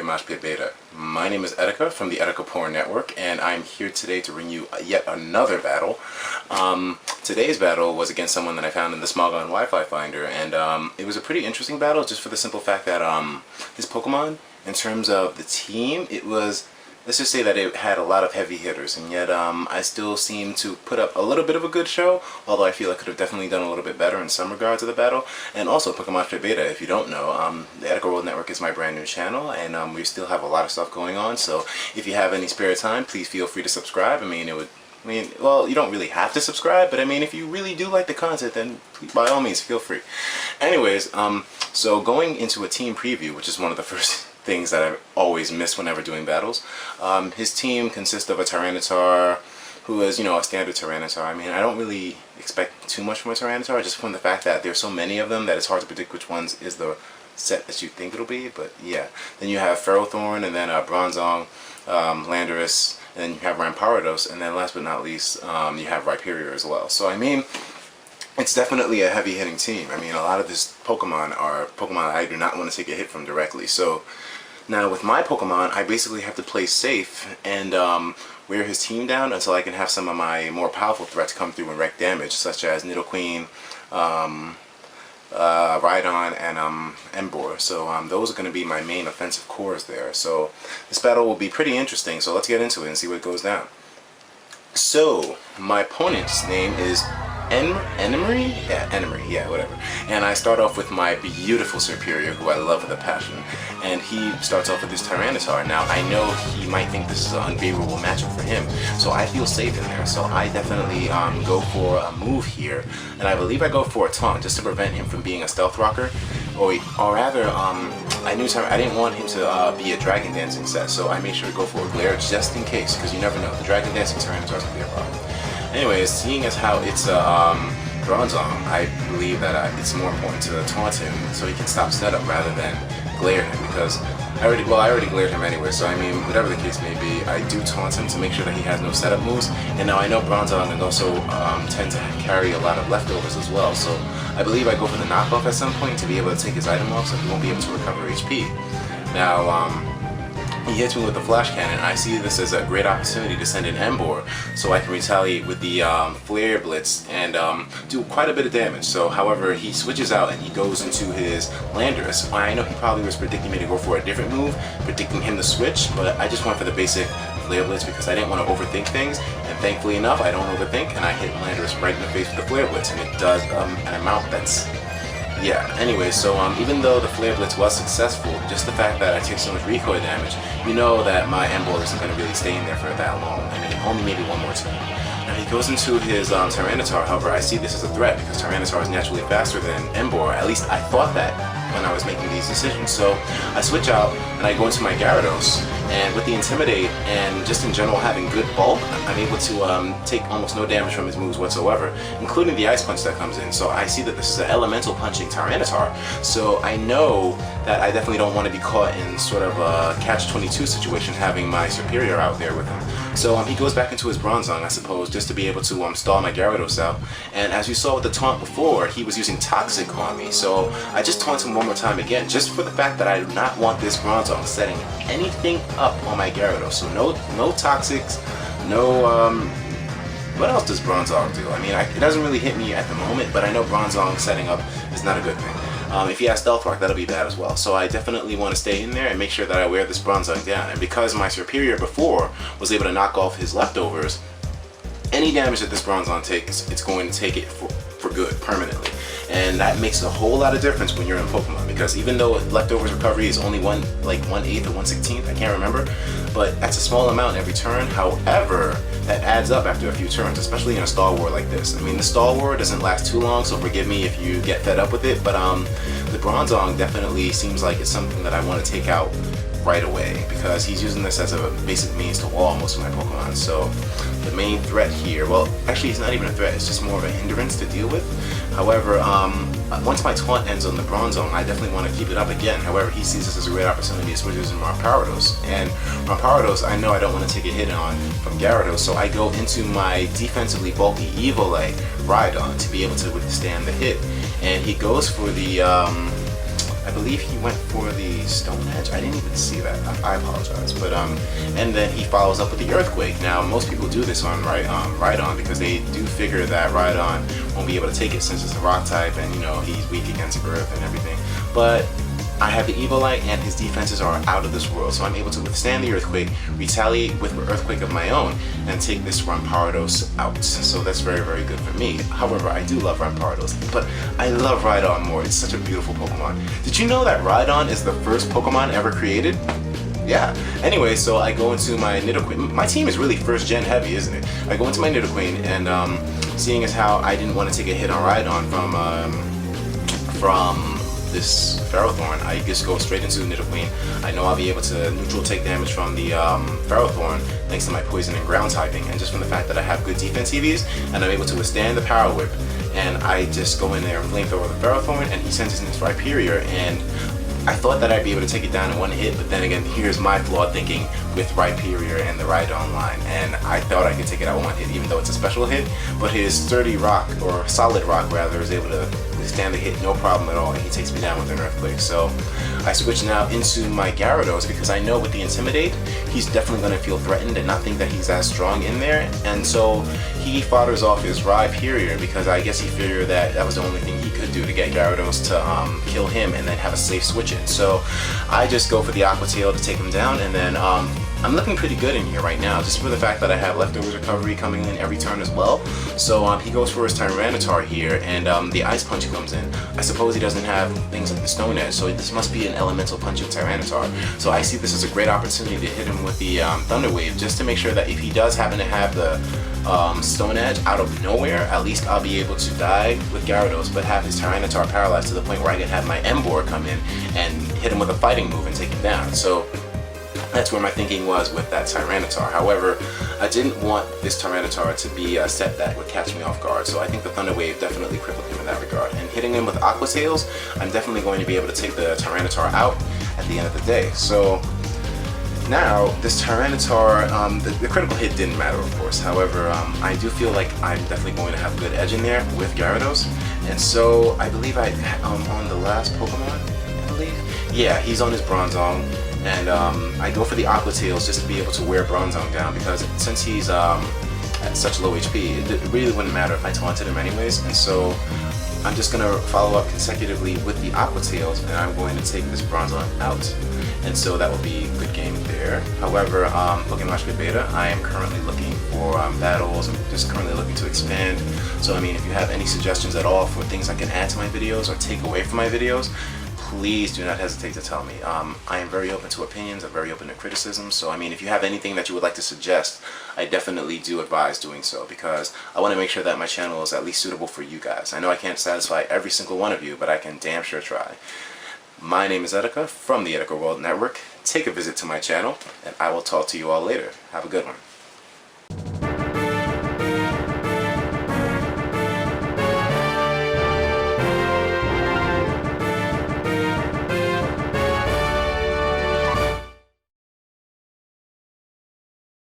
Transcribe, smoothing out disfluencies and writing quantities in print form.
Pokemoshpitbeta. My name is Etika from the EtikaWorldNetwork, and I'm here today to bring you yet another battle. Today's battle was against someone that I found in the Smogon Wi-Fi Finder, and it was a pretty interesting battle just for the simple fact that his Pokemon, in terms of the team, it was, let's just say that it had a lot of heavy hitters, and yet I still seem to put up a little bit of a good show, although I feel I could have definitely done a little bit better in some regards of the battle. And also Pokemoshpitbeta, if you don't know, the EtikaWorldNetwork is my brand new channel, and we still have a lot of stuff going on, so if you have any spare time, please feel free to subscribe. Well, you don't really have to subscribe, but I mean, if you really do like the content, then by all means, feel free. Anyways, so going into a team preview, which is one of the first things that I always miss whenever doing battles. His team consists of a Tyranitar, who is, a standard Tyranitar. I mean, I don't really expect too much from a Tyranitar, just from the fact that there's so many of them that it's hard to predict which ones is the set that you think it'll be, but yeah. Then you have Ferrothorn, and then Bronzong, Landorus, and then you have Rampardos, and then last but not least, you have Rhyperior as well. So I mean, it's definitely a heavy hitting team. I mean, a lot of his Pokemon are Pokemon I do not want to take a hit from directly. So now with my Pokemon, I basically have to play safe and wear his team down until I can have some of my more powerful threats come through and wreak damage, such as Nidoqueen, Rhydon, and Emboar. So those are going to be my main offensive cores there. So this battle will be pretty interesting. So let's get into it and see what goes down. So my opponent's name is Enemery? Yeah, Enemery, yeah, whatever. And I start off with my beautiful Serperior, who I love with a passion. And he starts off with this Tyranitar. Now, I know he might think this is an unfavorable matchup for him, so I feel safe in there. So I definitely go for a move here, and I believe I go for a Taunt, just to prevent him from being a Stealth Rocker. Or rather, I didn't want him to be a Dragon Dancing set, so I made sure to go for a Glare just in case, because you never know. The Dragon Dancing Tyranitar is going to be a problem. Anyways, seeing as how it's a Bronzong, I believe that it's more important to taunt him so he can stop setup rather than glare him, because I already glared him anyway, so I mean, whatever the case may be, I do taunt him to make sure that he has no setup moves. And now I know Bronzong and also tend to carry a lot of leftovers as well, so I believe I go for the knockoff at some point to be able to take his item off so he won't be able to recover HP. Now, he hits me with the Flash Cannon. I see this as a great opportunity to send in Emboar so I can retaliate with the Flare Blitz and do quite a bit of damage. So, however, he switches out and he goes into his Landorus. I know he probably was predicting me to go for a different move, predicting him to switch, but I just went for the basic Flare Blitz because I didn't want to overthink things, and thankfully enough, I don't overthink, and I hit Landorus right in the face with the Flare Blitz, and it does an amount that's... Yeah, anyway, so even though the Flare Blitz was successful, just the fact that I take so much recoil damage, you know that my Emboar isn't going to really stay in there for that long. I mean, only maybe one more time. Now he goes into his Tyranitar, however, I see this as a threat because Tyranitar is naturally faster than Emboar. At least I thought that when I was making these decisions. So I switch out and I go into my Gyarados, and with the Intimidate and just in general having good bulk, I'm able to take almost no damage from his moves whatsoever, including the Ice Punch that comes in. So I see that this is an elemental punching Tyranitar, so I know that I definitely don't want to be caught in sort of a catch-22 situation having my Serperior out there with him. So he goes back into his Bronzong, I suppose, just to be able to stall my Gyarados out. And as you saw with the taunt before, he was using Toxic on me, so I just taunt him one more time again, just for the fact that I do not want this Bronzong setting anything up on my Gyarados. So no Toxics, no, what else does Bronzong do? I mean, it doesn't really hit me at the moment, but I know Bronzong setting up is not a good thing. If he has Stealth Rock, that'll be bad as well. So I definitely want to stay in there and make sure that I wear this Bronzong down. And because my Serperior before was able to knock off his leftovers, any damage that this Bronzong takes, it's going to take it for good, permanently. And that makes a whole lot of difference when you're in Pokemon, because even though leftovers recovery is only 1/8 or 1/16, I can't remember, but that's a small amount every turn. However, that adds up after a few turns, especially in a Star War like this. I mean, the Star War doesn't last too long, so forgive me if you get fed up with it, but the Bronzong definitely seems like it's something that I want to take out right away, because he's using this as a basic means to wall most of my Pokemon. So the main threat here, well, actually it's not even a threat, it's just more of a hindrance to deal with. However, once my taunt ends on the Bronzong, I definitely want to keep it up again. However, he sees this as a great opportunity to switch using Rampardos. And Rampardos, I know I don't want to take a hit on from Gyarados, so I go into my defensively bulky Eviler Rhydon to be able to withstand the hit. And he goes for the I believe he went for the Stone Edge. I didn't even see that. I apologize. But and then he follows up with the Earthquake. Now most people do this on Rhydon because they do figure that Rhydon won't be able to take it since it's a rock type, and you know he's weak against Earth and everything. But I have the Evolite and his defenses are out of this world, so I'm able to withstand the Earthquake, retaliate with an Earthquake of my own, and take this Rampardos out. So that's very, very good for me. However, I do love Rampardos, but I love Rhydon more. It's such a beautiful Pokemon. Did you know that Rhydon is the first Pokemon ever created? Yeah. Anyway, so I go into my Nidoqueen. My team is really first gen heavy, isn't it? I go into my Nidoqueen, and seeing as how I didn't want to take a hit on Rhydon from this Ferrothorn, I just go straight into Nidoqueen. I know I'll be able to neutral take damage from the Ferrothorn thanks to my poison and ground typing, and just from the fact that I have good defense EVs and I'm able to withstand the Power Whip, and I just go in there and flamethrower the Ferrothorn, and he sends his Rhyperior, and I thought that I'd be able to take it down in one hit, but then again, here's my flawed thinking with Rhyperior and the Rhydon line, and I thought I could take it out in one hit even though it's a special hit, but his sturdy rock, or solid rock rather, is able to withstand the hit no problem at all, and he takes me down with an Earthquake. So I switch now into my Gyarados because I know with the Intimidate, he's definitely going to feel threatened and not think that he's as strong in there, and so he fodders off his Rhyperior because I guess he figured that that was the only thing he could do to get Gyarados to kill him and then have a safe switch in. So I just go for the Aqua Tail to take him down, and then I'm looking pretty good in here right now, just for the fact that I have Leftovers Recovery coming in every turn as well. So he goes for his Tyranitar here, and the Ice Punch comes in. I suppose he doesn't have things like the Stone Edge, so this must be an Elemental Punch of Tyranitar. So I see this as a great opportunity to hit him with the Thunder Wave, just to make sure that if he does happen to have the Stone Edge out of nowhere, at least I'll be able to die with Gyarados, but have his Tyranitar paralyzed to the point where I can have my Emboar come in and hit him with a fighting move and take him down. So that's where my thinking was with that Tyranitar. However, I didn't want this Tyranitar to be a set that would catch me off guard, so I think the Thunder Wave definitely crippled him in that regard. And hitting him with Aqua Tails, I'm definitely going to be able to take the Tyranitar out at the end of the day. So now, this Tyranitar, the critical hit didn't matter, of course. However, I do feel like I'm definitely going to have a good edge in there with Gyarados. And so, I believe on the last Pokemon, I believe? Yeah, he's on his Bronzong. And I go for the Aqua Tails just to be able to wear Bronzong down, because since he's at such low HP, it really wouldn't matter if I taunted him anyways. And so, I'm just going to follow up consecutively with the Aqua Tails, and I'm going to take this Bronzong out. And so that will be a good game there. However, Pokemoshpitbeta, I am currently looking for battles. I'm just currently looking to expand. So I mean, if you have any suggestions at all for things I can add to my videos or take away from my videos, please do not hesitate to tell me. I am very open to opinions, I'm very open to criticism, so I mean, if you have anything that you would like to suggest, I definitely do advise doing so, because I want to make sure that my channel is at least suitable for you guys. I know I can't satisfy every single one of you, but I can damn sure try. My name is Etika from the EtikaWorldNetwork. Take a visit to my channel, and I will talk to you all later. Have a good one.